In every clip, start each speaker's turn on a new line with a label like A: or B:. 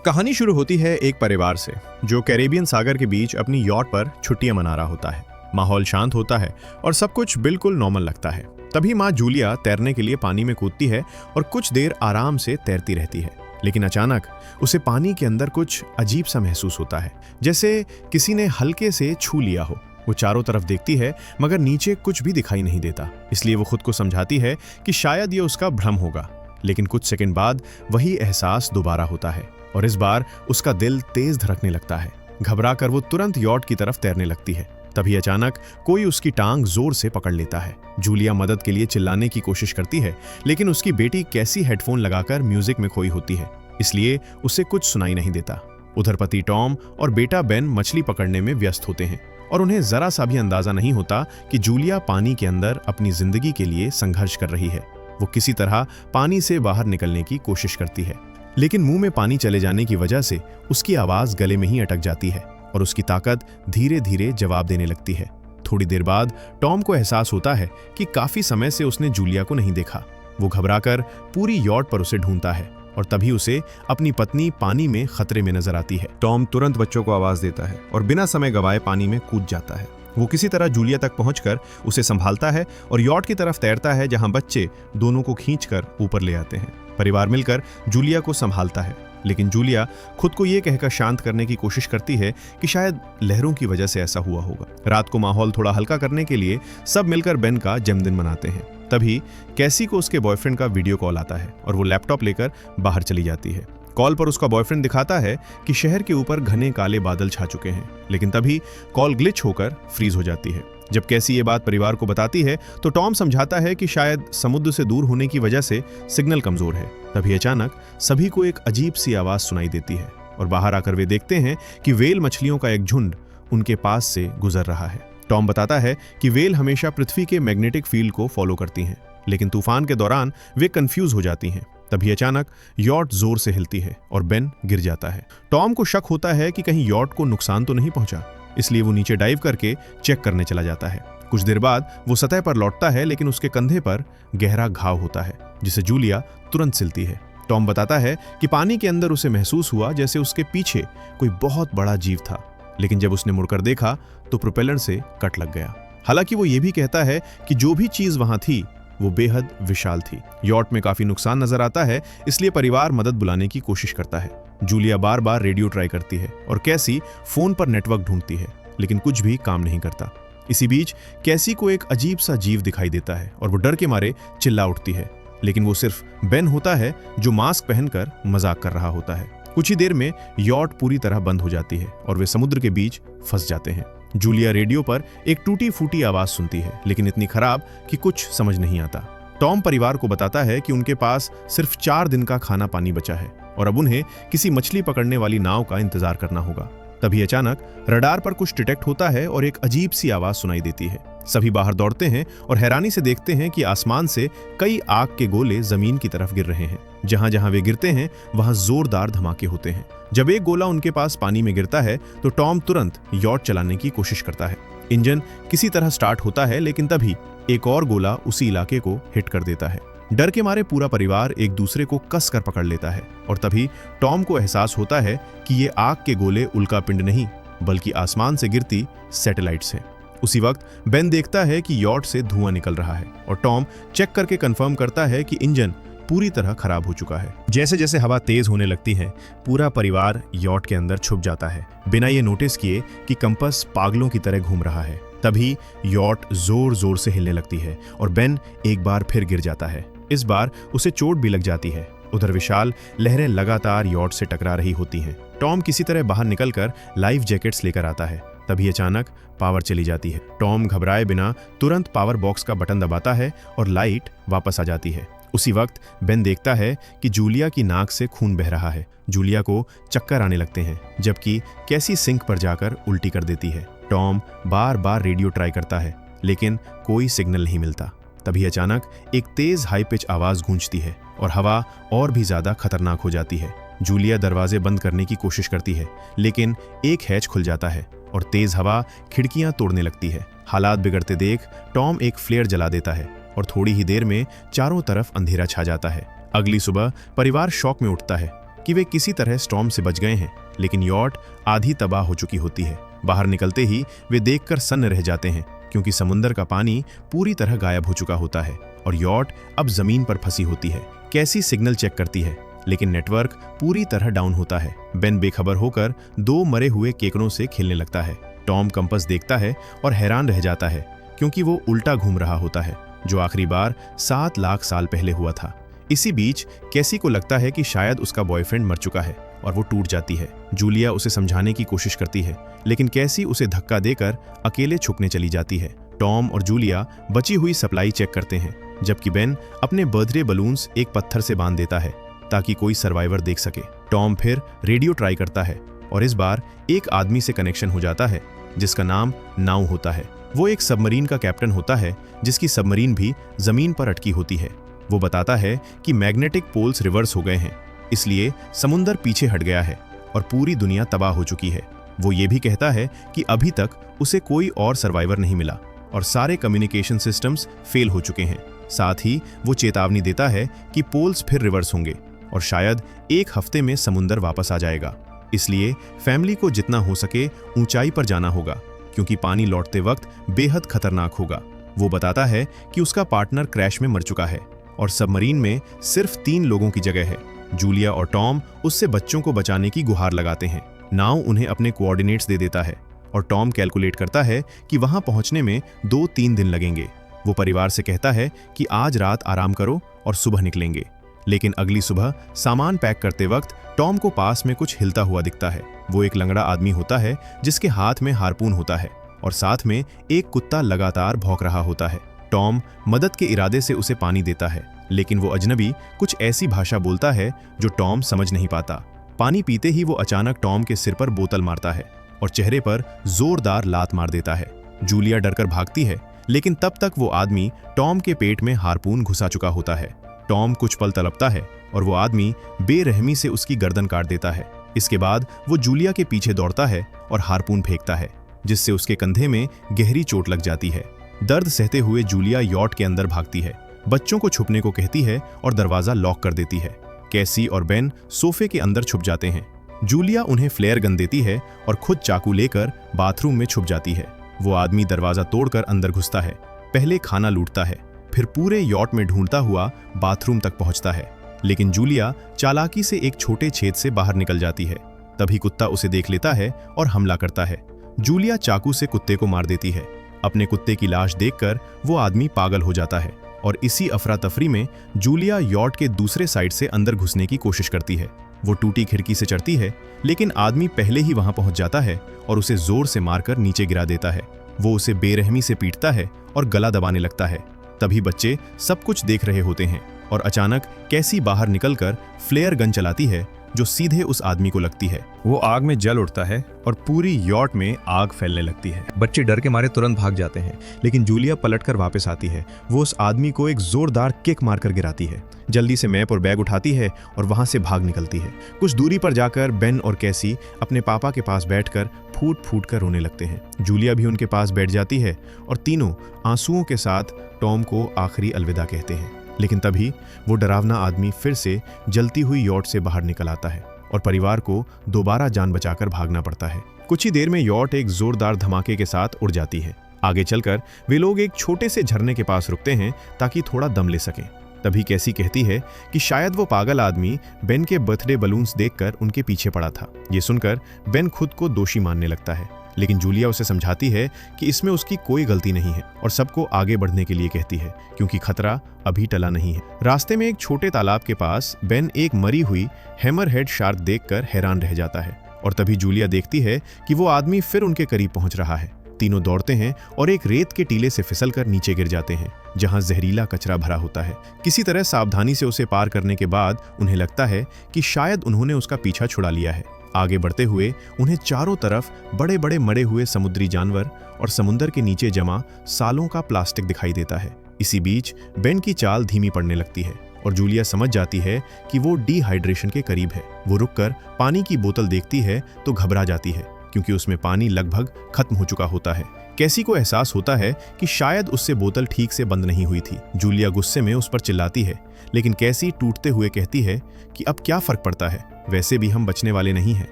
A: कहानी शुरू होती है एक परिवार से जो कैरेबियन सागर के बीच अपनी यॉट पर छुट्टियां मना रहा होता है। माहौल शांत होता है और सब कुछ बिल्कुल नॉर्मल लगता है। तभी माँ जूलिया तैरने के लिए पानी में कूदती है और कुछ देर आराम से तैरती रहती है। लेकिन अचानक उसे पानी के अंदर कुछ अजीब सा महसूस होता है, जैसे किसी ने हल्के से छू लिया हो। वो चारों तरफ देखती है मगर नीचे कुछ भी दिखाई नहीं देता। इसलिए वो खुद को समझाती है कि शायद ये उसका भ्रम होगा। लेकिन कुछ सेकंड बाद वही एहसास दोबारा होता है और इस बार उसका दिल तेज धड़कने लगता है। घबराकर वो तुरंत यॉट की तरफ तैरने लगती है। तभी अचानक कोई उसकी टांग जोर से पकड़ लेता है। जूलिया मदद के लिए चिल्लाने की कोशिश करती है, लेकिन उसकी बेटी कैसी हेडफोन लगाकर म्यूजिक में खोई होती है, इसलिए उसे कुछ सुनाई नहीं देता। उधर पति टॉम और बेटा बेन मछली पकड़ने में व्यस्त होते हैं और उन्हें जरा सा भी अंदाजा नहीं होता कि जूलिया पानी के अंदर अपनी जिंदगी के लिए संघर्ष कर रही है। वो किसी तरह पानी से बाहर निकलने की कोशिश करती है, लेकिन मुंह में पानी चले जाने की वजह से उसकी आवाज गले में ही अटक जाती है और उसकी ताकत धीरे धीरे जवाब देने लगती है। थोड़ी देर बाद टॉम को एहसास होता है कि काफी समय से उसने जूलिया को नहीं देखा। वो घबराकर पूरी यॉट पर उसे ढूंढता है और तभी उसे अपनी पत्नी पानी में खतरे में नजर आती है। टॉम तुरंत बच्चों को आवाज देता है और बिना समय गवाए पानी में कूद जाता है। वो किसी तरह जूलिया तक पहुंचकर उसे संभालता है और यॉट की तरफ तैरता है, जहां बच्चे दोनों को खींचकर ऊपर ले आते हैं। परिवार मिलकर जूलिया को संभालता है, लेकिन जूलिया खुद को ये कहकर शांत करने की कोशिश करती है कि शायद लहरों की वजह से ऐसा हुआ होगा। रात को माहौल थोड़ा हल्का करने के लिए सब मिलकर बेन का जन्मदिन मनाते हैं। तभी कैसी को उसके बॉयफ्रेंड का वीडियो कॉल आता है और वो लैपटॉप लेकर बाहर चली जाती है। कॉल पर उसका बॉयफ्रेंड दिखाता है कि शहर के ऊपर घने काले बादल छा चुके हैं, लेकिन तभी कॉल ग्लिच होकर फ्रीज हो जाती है। जब कैसी ये बात परिवार को बताती है तो टॉम समझाता है कि शायद समुद्र से दूर होने की वजह से सिग्नल कमजोर है। तभी अचानक सभी को एक अजीब सी आवाज सुनाई देती है और बाहर आकर वे देखते हैं कि वेल मछलियों का एक झुंड उनके पास से गुजर रहा है। टॉम बताता है कि वेल हमेशा पृथ्वी के मैग्नेटिक फील्ड को फॉलो करती हैं, लेकिन तूफान के दौरान वे कंफ्यूज हो जाती हैं। तभी अचानक यॉट जोर से हिलती है और बेन गिर जाता है। टॉम को शक होता है कि कहीं यॉट को नुकसान तो नहीं पहुंचा, इसलिए वो नीचे डाइव करके चेक करने चला जाता है। कुछ देर बाद वो सतह पर लौटता है, लेकिन उसके कंधे पर गहरा घाव होता है, जिसे जूलिया तुरंत सिलती है। टॉम बताता है कि पानी के अंदर उसे महसूस हुआ जैसे उसके पीछे कोई बहुत बड़ा जीव था, लेकिन जब उसने मुड़कर देखा तो प्रोपेलर से कट लग गया। हालांकि वो ये भी कहता है कि जो भी चीज वहां थी वो बेहद विशाल थी। यॉट में काफी नुकसान नजर आता है, इसलिए परिवार मदद बुलाने की कोशिश करता है। जूलिया बार बार रेडियो ट्राई करती है और कैसी फोन पर नेटवर्क ढूंढती है, लेकिन कुछ भी काम नहीं करता। इसी बीच कैसी को एक अजीब सा जीव दिखाई देता है और वो डर के मारे चिल्ला उठती है, लेकिन वो सिर्फ बेन होता है जो मास्क पहनकर मजाक कर रहा होता है। कुछ ही देर में यॉट पूरी तरह बंद हो जाती है और वे समुद्र के बीच फंस जाते हैं। जूलिया रेडियो पर एक टूटी फूटी आवाज सुनती है, लेकिन इतनी खराब कि कुछ समझ नहीं आता। टॉम परिवार को बताता है कि उनके पास सिर्फ 4 दिन का खाना पानी बचा है और अब उन्हें किसी मछली पकड़ने वाली नाव का इंतजार करना होगा। तभी अचानक रडार पर कुछ डिटेक्ट होता है और एक अजीब सी आवाज सुनाई देती है। सभी बाहर दौड़ते हैं और हैरानी से देखते हैं कि आसमान से कई आग के गोले जमीन की तरफ गिर रहे हैं। जहां जहां वे गिरते हैं वहां जोरदार धमाके होते हैं। जब एक गोला उनके पास पानी में गिरता है तो टॉम तुरंत यॉट चलाने की कोशिश करता है। इंजन किसी तरह स्टार्ट होता है, लेकिन तभी एक और गोला उसी इलाके को हिट कर देता है। डर के मारे पूरा परिवार एक दूसरे को कस कर पकड़ लेता है और तभी टॉम को एहसास होता है कि ये आग के गोले उल्कापिंड नहीं बल्कि आसमान से गिरती सैटेलाइट्स हैं। उसी वक्त बेन देखता है कि यॉट से धुआं निकल रहा है और टॉम चेक करके कंफर्म करता है कि इंजन पूरी तरह खराब हो चुका है। जैसे जैसे हवा तेज होने लगती है, पूरा परिवार यॉट के अंदर छुप जाता है, बिना ये नोटिस किए कि कंपास पागलों की तरह घूम रहा है। तभी यॉट जोर जोर से हिलने लगती है और बेन एक बार फिर गिर जाता है। इस बार उसे चोट भी लग जाती है। उधर विशाल लहरें लगातार यॉट से टकरा रही होती हैं। टॉम किसी तरह बाहर निकलकर लाइफ जैकेट्स लेकर आता है। तभी अचानक पावर चली जाती है। टॉम घबराए बिना तुरंत पावर बॉक्स का बटन दबाता है और लाइट वापस आ जाती है। उसी वक्त बेन देखता है कि जूलिया की नाक से खून बह रहा है। जूलिया को चक्कर आने लगते हैं, जबकि कैसी सिंक पर जाकर उल्टी कर देती है। टॉम बार बार रेडियो ट्राई करता है, लेकिन कोई सिग्नल नहीं मिलता। तभी अचानक एक तेज हाई पिच आवाज गूंजती है और हवा और भी ज्यादा खतरनाक हो जाती है। जूलिया दरवाजे बंद करने की कोशिश करती है, लेकिन एक हैच खुल जाता है और तेज हवा खिड़कियां तोड़ने लगती है। हालात बिगड़ते देख टॉम एक फ्लेयर जला देता है और थोड़ी ही देर में चारों तरफ अंधेरा छा जाता है। अगली सुबह परिवार शॉक में उठता है। कि वे किसी तरह स्टॉर्म से बच गए हैं, लेकिन यॉट आधी तबाह हो चुकी होती है। बाहर निकलते ही वे देखकर सन्न रह जाते हैं, क्योंकि समुद्र का पानी पूरी तरह गायब हो चुका होता है और यॉट अब जमीन पर फंसी होती है। कैसी सिग्नल चेक करती है, लेकिन नेटवर्क पूरी तरह डाउन होता है। बेन बेखबर होकर 2 मरे हुए केकड़ों से खेलने लगता है। टॉम कंपास देखता है और हैरान रह जाता है, क्योंकि वो उल्टा घूम रहा होता है, जो आखिरी बार 7 लाख साल पहले हुआ था। इसी बीच कैसी को लगता है कि शायद उसका बॉयफ्रेंड मर चुका है और वो टूट जाती है। जूलिया उसे समझाने की कोशिश करती है, लेकिन कैसी उसे धक्का देकर अकेले छुपने चली जाती है। टॉम और जूलिया बची हुई सप्लाई चेक करते हैं, जबकि बेन अपने बर्थडे बलून्स एक पत्थर से बांध देता है ताकि कोई सर्वाइवर देख सके। टॉम फिर रेडियो ट्राई करता है और इस बार एक आदमी से कनेक्शन हो जाता है जिसका नाम नाउ होता है। वो एक सबमरीन का कैप्टन होता है जिसकी सबमरीन भी जमीन पर अटकी होती है। वो बताता है कि मैग्नेटिक पोल्स रिवर्स हो गए हैं, इसलिए समुंदर पीछे हट गया है और पूरी दुनिया तबाह हो चुकी है। वो ये भी कहता है कि अभी तक उसे कोई और सर्वाइवर नहीं मिला और सारे कम्युनिकेशन सिस्टम्स फेल हो चुके हैं। साथ ही वो चेतावनी देता है कि पोल्स फिर रिवर्स होंगे और शायद 1 हफ्ते में समुंदर वापस आ जाएगा। इसलिए फैमिली को जितना हो सके ऊंचाई पर जाना होगा, क्योंकि पानी लौटते वक्त बेहद खतरनाक होगा। वो बताता है कि उसका पार्टनर क्रैश में मर चुका है और सबमरीन में सिर्फ 3 लोगों की जगह है। जूलिया और टॉम उससे बच्चों को बचाने की गुहार लगाते हैं। नाउ उन्हें अपने कोऑर्डिनेट्स दे देता है और टॉम कैलकुलेट करता है कि वहां पहुंचने में 2-3 दिन लगेंगे। वो परिवार से कहता है कि आज रात आराम करो और सुबह निकलेंगे। लेकिन अगली सुबह सामान पैक करते वक्त टॉम को पास में कुछ हिलता हुआ दिखता है। वो एक लंगड़ा आदमी होता है जिसके हाथ में हार्पून होता है और साथ में एक कुत्ता लगातार भौंक रहा होता है। टॉम मदद के इरादे से उसे पानी देता है, लेकिन वो अजनबी कुछ ऐसी भाषा बोलता है जो टॉम समझ नहीं पाता। पानी पीते ही वो अचानक टॉम के सिर पर बोतल मारता है और चेहरे पर जोरदार लात मार देता है। जूलिया डरकर भागती है, लेकिन तब तक वो आदमी टॉम के पेट में हार्पून घुसा चुका होता है। टॉम कुछ पल तड़पता है और वो आदमी बेरहमी से उसकी गर्दन काट देता है। इसके बाद वो जूलिया के पीछे दौड़ता है और हार्पून फेंकता है, जिससे उसके कंधे में गहरी चोट लग जाती है। दर्द सहते हुए जूलिया यॉट के अंदर भागती है, बच्चों को छुपने को कहती है और दरवाजा लॉक कर देती है। कैसी और बेन सोफे के अंदर छुप जाते हैं। जूलिया उन्हें फ्लेयर गन देती है और खुद चाकू लेकर बाथरूम में छुप जाती है। वो आदमी दरवाजा तोड़कर अंदर घुसता है, पहले खाना लूटता है, फिर पूरे यॉट में ढूंढता हुआ बाथरूम तक पहुंचता है। लेकिन जूलिया चालाकी से एक छोटे छेद से बाहर निकल जाती है। तभी कुत्ता उसे देख लेता है और हमला करता है। जूलिया चाकू से कुत्ते को मार देती है। अपने कुत्ते की लाश देखकर वो आदमी पागल हो जाता है और इसी अफरा तफरी में जूलिया यॉट के दूसरे साइड से अंदर घुसने की कोशिश करती है। वो टूटी खिड़की से चढ़ती है, लेकिन आदमी पहले ही वहां पहुंच जाता है और उसे जोर से मारकर नीचे गिरा देता है। वो उसे बेरहमी से पीटता है और गला दबाने लगता है। तभी बच्चे सब कुछ देख रहे होते हैं और अचानक कैसी बाहर निकलकर फ्लेयर गन चलाती है जो सीधे उस आदमी को लगती है। वो आग में जल उठता है और पूरी यॉट में आग फैलने लगती है। बच्चे डर के मारे तुरंत भाग जाते हैं, लेकिन जूलिया पलटकर वापस आती है। वो उस आदमी को एक जोरदार किक मारकर गिराती है। जल्दी से मैप और बैग उठाती है और वहां से भाग निकलती है। कुछ दूरी पर जाकर बेन और कैसी अपने पापा के पास बैठकर फूट फूट कर रोने लगते हैं। जूलिया भी उनके पास बैठ जाती है और तीनों आंसुओं के साथ टॉम को आखिरी अलविदा कहते हैं। लेकिन तभी वो डरावना आदमी फिर से जलती हुई यॉट से बाहर निकल आता है और परिवार को दोबारा जान बचाकर भागना पड़ता है। कुछ ही देर में यॉट एक जोरदार धमाके के साथ उड़ जाती है। आगे चलकर वे लोग एक छोटे से झरने के पास रुकते हैं ताकि थोड़ा दम ले सकें। तभी कैसी कहती है कि शायद वो पागल आदमी बेन के बर्थडे बलून्स देखकर उनके पीछे पड़ा था। ये सुनकर बेन खुद को दोषी मानने लगता है, लेकिन जूलिया उसे समझाती है कि इसमें उसकी कोई गलती नहीं है और सबको आगे बढ़ने के लिए कहती है, क्योंकि खतरा अभी टला नहीं है। रास्ते में एक छोटे तालाब के पास बेन एक मरी हुई हैमरहेड शार्क देखकर हैरान रह जाता है और तभी जूलिया देखती है कि वो आदमी फिर उनके करीब पहुंच रहा है। तीनों दौड़ते हैं और एक रेत के टीले से फिसलकर नीचे गिर जाते हैं, जहां जहरीला कचरा भरा होता है। किसी तरह सावधानी से उसे पार करने के बाद उन्हें लगता है कि शायद उन्होंने उसका पीछा छुड़ा लिया है। आगे बढ़ते हुए उन्हें चारों तरफ बड़े बड़े मरे हुए समुद्री जानवर और समुद्र के नीचे जमा सालों का प्लास्टिक दिखाई देता है। इसी बीच बेन की चाल धीमी पड़ने लगती है और जूलिया समझ जाती है कि वो डिहाइड्रेशन के करीब है। वो रुककर पानी की बोतल देखती है तो घबरा जाती है, क्योंकि उसमें पानी लगभग खत्म हो चुका होता है। कैसी को एहसास होता है कि शायद उससे बोतल ठीक से बंद नहीं हुई थी। जूलिया गुस्से में उस पर चिल्लाती है, लेकिन कैसी टूटते हुए कहती है कि अब क्या फर्क पड़ता है, वैसे भी हम बचने वाले नहीं हैं।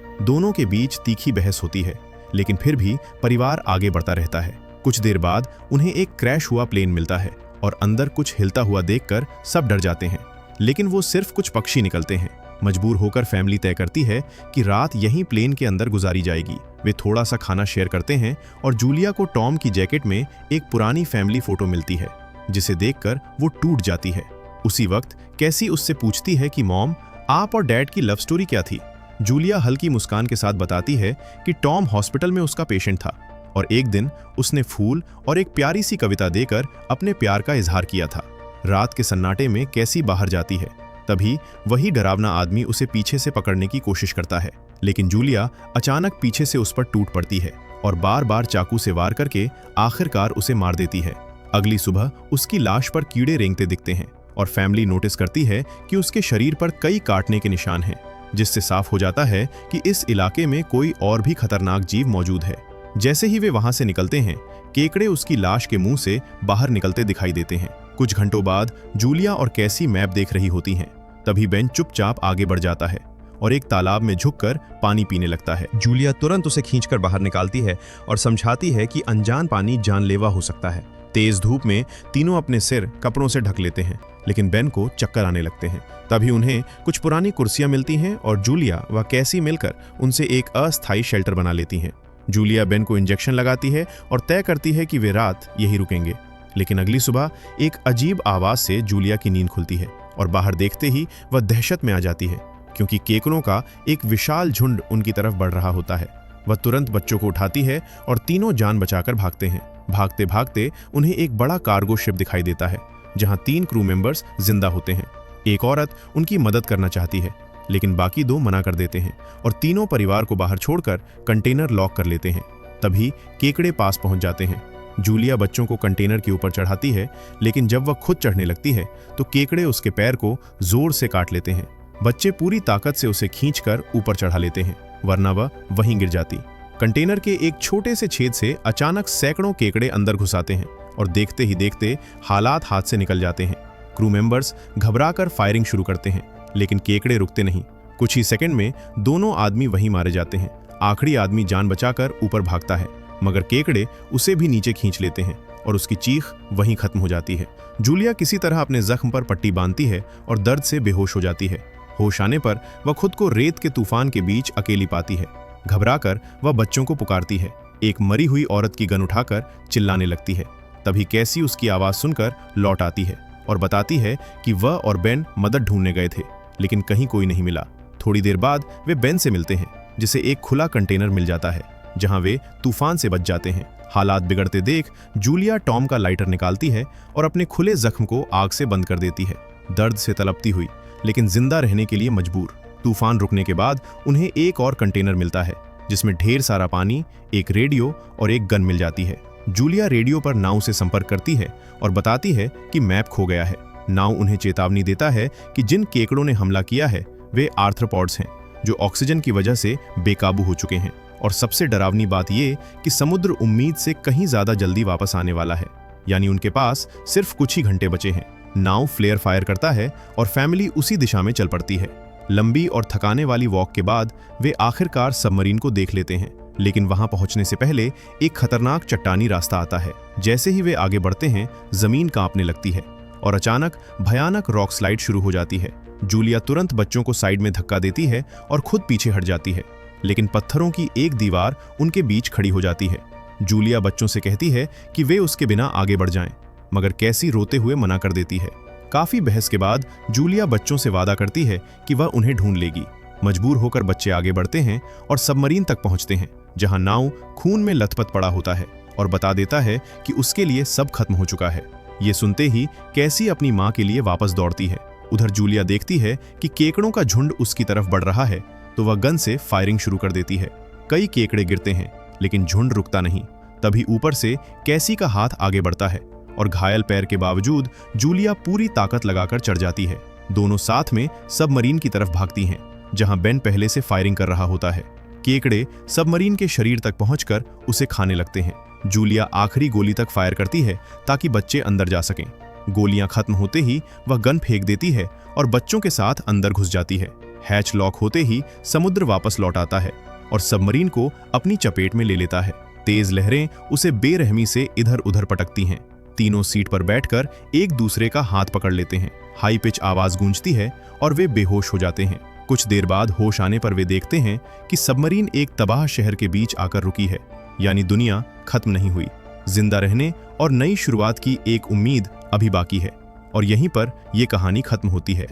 A: दोनों के बीच तीखी बहस होती है, लेकिन फिर भी परिवार आगे बढ़ता रहता है। कुछ देर बाद उन्हें एक क्रैश हुआ प्लेन मिलता है और अंदर कुछ हिलता हुआ देखकर सब डर जाते हैं, लेकिन वो सिर्फ कुछ पक्षी निकलते हैं। मजबूर होकर फैमिली तय करती है कि रात यहीं प्लेन के अंदर गुजारी जाएगी। वे थोड़ा सा खाना शेयर करते हैं और जूलिया को टॉम की जैकेट में एक पुरानी फैमिली फोटो मिलती है, जिसे देखकर वो टूट जाती है। उसी वक्त कैसी उससे पूछती है कि मॉम, आप और डैड की लव स्टोरी क्या थी? जूलिया हल्की मुस्कान के साथ बताती है कि टॉम हॉस्पिटल में उसका पेशेंट था और एक दिन उसने फूल और एक प्यारी सी कविता देकर अपने प्यार का इजहार किया था। रात के सन्नाटे में कैसी बाहर जाती है, तभी वही डरावना आदमी उसे पीछे से पकड़ने की कोशिश करता है, लेकिन जूलिया अचानक पीछे से उस पर टूट पड़ती है और बार बार चाकू से वार करके आखिरकार उसे मार देती है। अगली सुबह उसकी लाश पर कीड़े रेंगते दिखते हैं और फैमिली नोटिस करती है कि उसके शरीर पर कई काटने के निशान हैं, जिससे साफ हो जाता है कि इस इलाके में कोई और भी खतरनाक जीव मौजूद है। जैसे ही वे वहां से निकलते हैं, केकड़े उसकी लाश के मुंह से बाहर निकलते दिखाई देते हैं। कुछ घंटों बाद जूलिया और कैसी मैप देख रही होती हैं। तभी बेन चुपचाप आगे बढ़ जाता है और एक तालाब में झुककर पानी पीने लगता है। जूलिया तुरंत उसे खींचकर बाहर निकालती है और समझाती है कि अनजान पानी जानलेवा हो सकता है। तेज धूप में तीनों अपने सिर कपड़ों से ढक लेते हैं, लेकिन बेन को चक्कर आने लगते हैं। तभी उन्हें कुछ पुरानी कुर्सियां मिलती हैं और जूलिया व कैसी मिलकर उनसे एक अस्थायी शेल्टर बना लेती हैं। जूलिया बेन को इंजेक्शन लगाती है और तय करती है कि वे रात यहीं रुकेंगे। लेकिन अगली सुबह एक अजीब आवाज से जूलिया की नींद खुलती है और बाहर देखते ही वह दहशत में आ जाती है, क्योंकि केकड़ों का एक विशाल झुंड उनकी तरफ बढ़ रहा होता है। वह तुरंत बच्चों को उठाती है और तीनों जान बचाकर भागते हैं। भागते भागते उन्हें एक बड़ा कार्गो शिप दिखाई देता है, जहां 3 क्रू मेंबर्स जिंदा होते हैं। एक औरत उनकी मदद करना चाहती है, लेकिन बाकी 2 मना कर देते हैं और तीनों परिवार को बाहर छोड़कर कंटेनर लॉक कर लेते हैं। तभी केकड़े पास पहुंच जाते हैं। जूलिया बच्चों को कंटेनर के ऊपर चढ़ाती है, लेकिन जब वह खुद चढ़ने लगती है तो केकड़े उसके पैर को जोर से काट लेते हैं। बच्चे पूरी ताकत से उसे खींचकर ऊपर चढ़ा लेते हैं, वरना वह वहीं गिर जाती। कंटेनर के एक छोटे से छेद से अचानक सैकड़ों केकड़े अंदर घुस आते हैं और देखते ही देखते हालात हाथ से निकल जाते हैं। क्रू मेंबर्स घबराकर फायरिंग शुरू करते हैं, लेकिन केकड़े रुकते नहीं। कुछ ही सेकंड में दोनों आदमी वहीं मारे जाते हैं। आखिरी आदमी जान बचाकर ऊपर भागता है, मगर केकड़े उसे भी नीचे खींच लेते हैं और उसकी चीख वहीं खत्म हो जाती है। जूलिया किसी तरह अपने जख्म पर पट्टी बांधती है और दर्द से बेहोश हो जाती है। होश आने पर वह खुद को रेत के तूफान के बीच अकेली पाती है। घबराकर वह बच्चों को पुकारती है। एक मरी हुई औरत की गन उठाकर चिल्लाने लगती है। तभी कैसी उसकी आवाज सुनकर लौट आती है और बताती है कि वह और बेन मदद ढूंढने गए थे, लेकिन कहीं कोई नहीं मिला। थोड़ी देर बाद वे बेन से मिलते हैं, जिसे एक खुला कंटेनर मिल जाता है, जहां वे तूफान से बच जाते हैं। हालात बिगड़ते देख जूलिया टॉम का लाइटर निकालती है और अपने खुले जख्म को आग से बंद कर देती है। दर्द से तड़पती हुई, लेकिन जिंदा रहने के लिए मजबूर। तूफान रुकने के बाद उन्हें एक और कंटेनर मिलता है, जिसमें ढेर सारा पानी, एक रेडियो और एक गन मिल जाती है। जूलिया रेडियो पर नाव से संपर्क करती है और बताती है कि मैप खो गया है। नाव उन्हें चेतावनी देता है कि जिन केकड़ों ने हमला किया है वे आर्थ्रोपॉड्स हैं, जो ऑक्सीजन की वजह से बेकाबू हो चुके हैं। और सबसे डरावनी बात यह कि समुद्र उम्मीद से कहीं ज्यादा जल्दी वापस आने वाला है, यानी उनके पास सिर्फ कुछ ही घंटे बचे हैं। नाव फ्लेयर फायर करता है और फैमिली उसी दिशा में चल पड़ती है। लंबी और थकाने वाली वॉक के बाद वे आखिरकार सबमरीन को देख लेते हैं, लेकिन वहां पहुंचने से पहले एक खतरनाक चट्टानी रास्ता आता है। जैसे ही वे आगे बढ़ते हैं, जमीन कांपने लगती है और अचानक भयानक रॉक स्लाइड शुरू हो जाती है। जूलिया तुरंत बच्चों को साइड में धक्का देती है और खुद पीछे हट जाती है, लेकिन पत्थरों की एक दीवार उनके बीच खड़ी हो जाती है। जूलिया बच्चों से कहती है कि वे उसके बिना आगे बढ़ जाएं, मगर कैसी रोते हुए मना कर देती है। काफी बहस के बाद जूलिया बच्चों से वादा करती है कि वह उन्हें ढूंढ लेगी। मजबूर होकर बच्चे आगे बढ़ते हैं और सबमरीन तक पहुंचते हैं, जहां नाव खून में लथपथ पड़ा होता है और बता देता है कि उसके लिए सब खत्म हो चुका है। ये सुनते ही कैसी अपनी मां के लिए वापस दौड़ती है। उधर जूलिया देखती है कि केकड़ों का झुंड उसकी तरफ बढ़ रहा है, तो वह गन से फायरिंग शुरू कर देती है। कई केकड़े गिरते हैं, लेकिन झुंड रुकता नहीं। तभी ऊपर से कैसी का हाथ आगे बढ़ता है और घायल पैर के बावजूद जूलिया पूरी ताकत लगाकर चढ़ जाती है। दोनों साथ में सबमरीन की तरफ भागती हैं, जहां बेन पहले से फायरिंग कर रहा होता है। केकड़े सबमरीन के शरीर तक पहुंचकर उसे खाने लगते हैं। जूलिया आखिरी गोली तक फायर करती है ताकि बच्चे अंदर जा सकें। गोलियां खत्म होते ही वह गन फेंक देती है और बच्चों के साथ अंदर घुस जाती है। हैच लॉक होते ही समुद्र वापस लौट आता है और सबमरीन को अपनी चपेट में ले लेता है। तेज लहरें उसे बेरहमी से इधर उधर पटकती हैं। तीनों सीट पर बैठकर एक दूसरे का हाथ पकड़ लेते हैं। हाई पिच आवाज गूंजती है और वे बेहोश हो जाते हैं। कुछ देर बाद होश आने पर वे देखते हैं कि सबमरीन एक तबाह शहर के बीच आकर रुकी है, यानी दुनिया खत्म नहीं हुई। जिंदा रहने और नई शुरुआत की एक उम्मीद अभी बाकी है। और यहीं पर यह कहानी खत्म होती है।